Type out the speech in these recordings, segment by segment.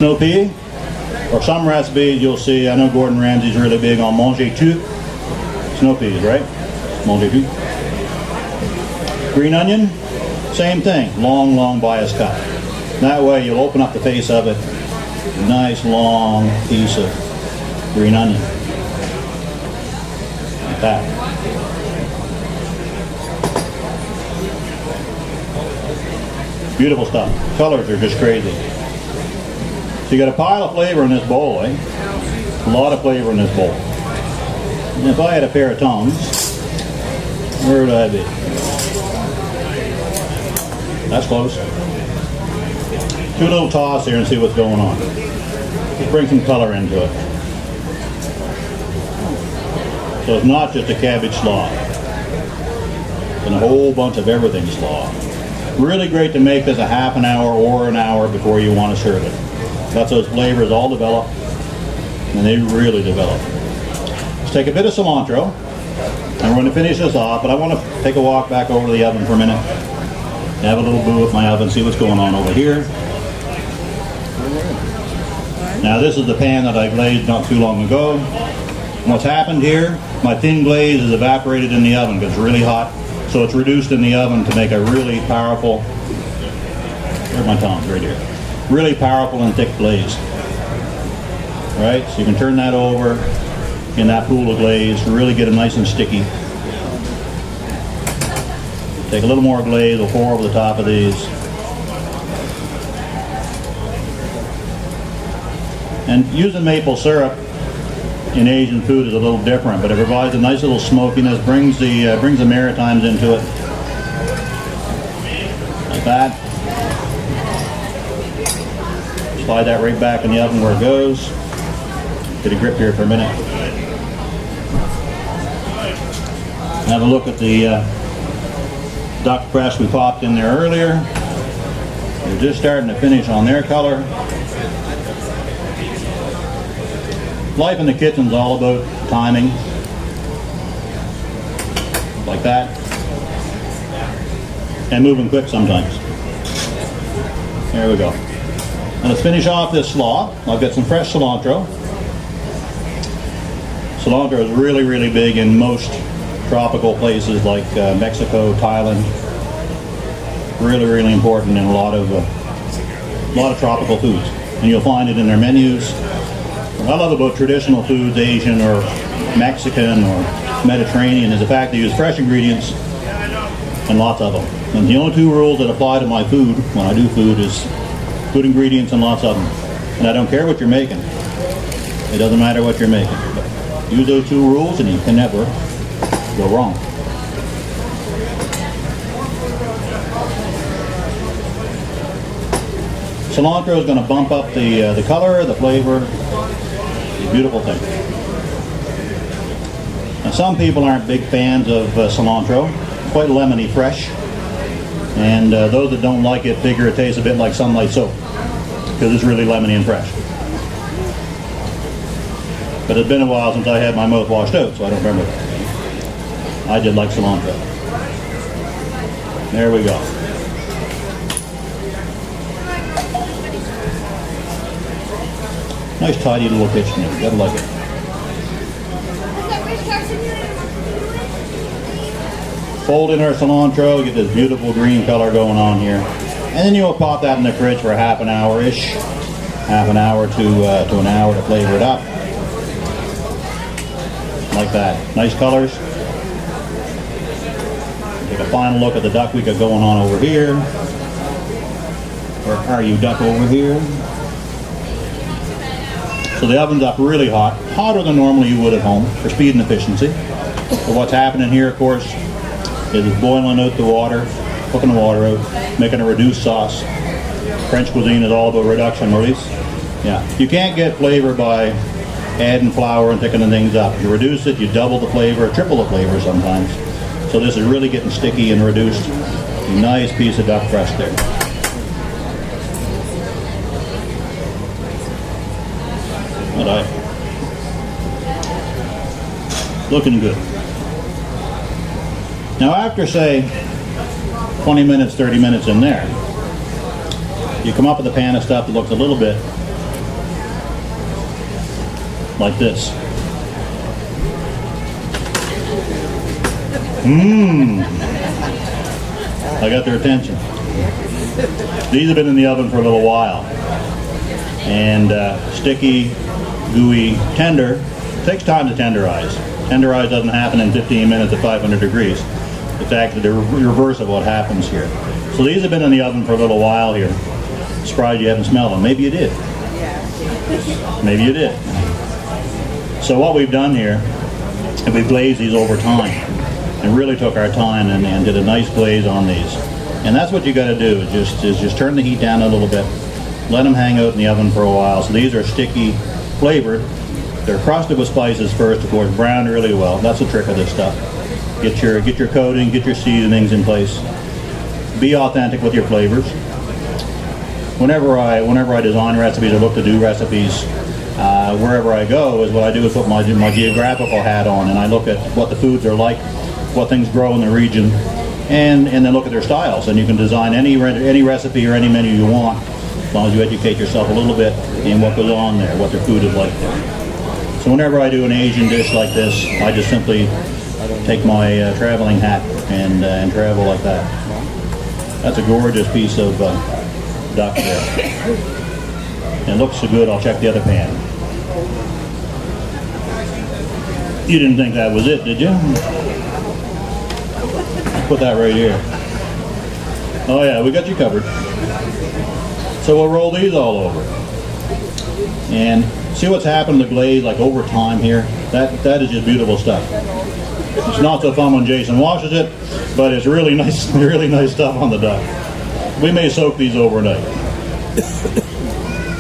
Snow pea, or some recipes you'll see, I know Gordon Ramsay's really big on manger tout. Snow peas, right? Manger tout. Green onion, same thing, long bias cut. That way you'll open up the face of it, nice long piece of green onion. Like that. Beautiful stuff. Colors are just crazy. So you got a pile of flavor in this bowl, eh? A lot of flavor in this bowl. And if I had a pair of tongs, where would I be? That's close. Do a little toss here and see what's going on. Just bring some color into it. So it's not just a cabbage slaw. It's a whole bunch of everything slaw. Really great to make this a half an hour or an hour before you want to serve it. That's those flavors all develop, and they really develop. Let's take a bit of cilantro, and we're going to finish this off, but I want to take a walk back over to the oven for a minute. Have a little boo with my oven, see what's going on over here. Now this is the pan that I glazed not too long ago. And what's happened here, my thin glaze is evaporated in the oven because it's really hot, so it's reduced in the oven to make a really powerful, where's my tongs, right here. Really powerful and thick glaze. Right? So you can turn that over in that pool of glaze to really get them nice and sticky. Take a little more glaze, we'll pour over the top of these. And using maple syrup in Asian food is a little different, but it provides a nice little smokiness, brings the Maritimes into it. Like that. Slide that right back in the oven where it goes. Get a grip here for a minute. Have a look at the duck breast we popped in there earlier. They're just starting to finish on their color. Life in the kitchen is all about timing. Like that. And moving quick sometimes. There we go. Now let's finish off this slaw. I'll get some fresh cilantro. Cilantro is really big in most tropical places like Mexico, Thailand. Really important in a lot of tropical foods. And you'll find it in their menus. What I love about traditional foods, Asian or Mexican or Mediterranean, is the fact they use fresh ingredients and lots of them. And the only two rules that apply to my food when I do food is good ingredients and lots of them. And I don't care what you're making. It doesn't matter what you're making. Use those two rules and you can never go wrong. Cilantro is going to bump up the color, the flavor. It's a beautiful thing. Now some people aren't big fans of cilantro. It's quite lemony fresh. And those that don't like it figure it tastes a bit like Sunlight soap because it's really lemony and fresh. But it's been a while since I had my mouth washed out, so I don't remember that. I did like cilantro. There we go. Nice tidy little kitchen there. Gotta like it. Fold in our cilantro, get this beautiful green color going on here. And then you'll pop that in the fridge for a half an hour-ish. Half an hour to an hour to flavor it up. Like that. Nice colors. Take a final look at the duck we got going on over here. Where are you, duck, over here? So the oven's up really hot. Hotter than normally you would at home for speed and efficiency. But what's happening here, of course, is it's boiling out the water, cooking the water out, making a reduced sauce. French cuisine is all about reduction, Maurice. Yeah. You can't get flavor by adding flour and thickening things up. You reduce it, you double the flavor, triple the flavor sometimes. So this is really getting sticky and reduced. A nice piece of duck breast there. But looking good. Now after, say, 20 minutes, 30 minutes in there, you come up with a pan of stuff that looks a little bit like this. I got their attention. These have been in the oven for a little while. And sticky, gooey, tender. Takes time to tenderize. Tenderize doesn't happen in 15 minutes at 500 degrees. It's actually the reverse of what happens here. So these have been in the oven for a little while here. Surprised you haven't smelled them. Maybe you did. Maybe you did. So what we've done here is we glazed these over time and really took our time and did a nice glaze on these. And that's what you got to do, is just turn the heat down a little bit. Let them hang out in the oven for a while. So these are sticky flavored. They're crusted with spices first, of course, browned really well. That's the trick of this stuff. Get your coating, get your seasonings in place. Be authentic with your flavors. Whenever I design recipes or look to do recipes, wherever I go, is what I do is put my geographical hat on, and I look at what the foods are like, what things grow in the region, and then look at their styles. And you can design any recipe or any menu you want, as long as you educate yourself a little bit in what goes on there, what their food is like there. So whenever I do an Asian dish like this, I just simply take my traveling hat and travel like that. That's a gorgeous piece of duck there. And it looks so good, I'll check the other pan. You didn't think that was it, did you? Put that right here. Oh yeah, we got you covered. So we'll roll these all over. And see what's happened to the glaze, like over time here? That is just beautiful stuff. It's not so fun when Jason washes it, but it's really nice stuff on the duck. We may soak these overnight.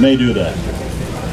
May do that.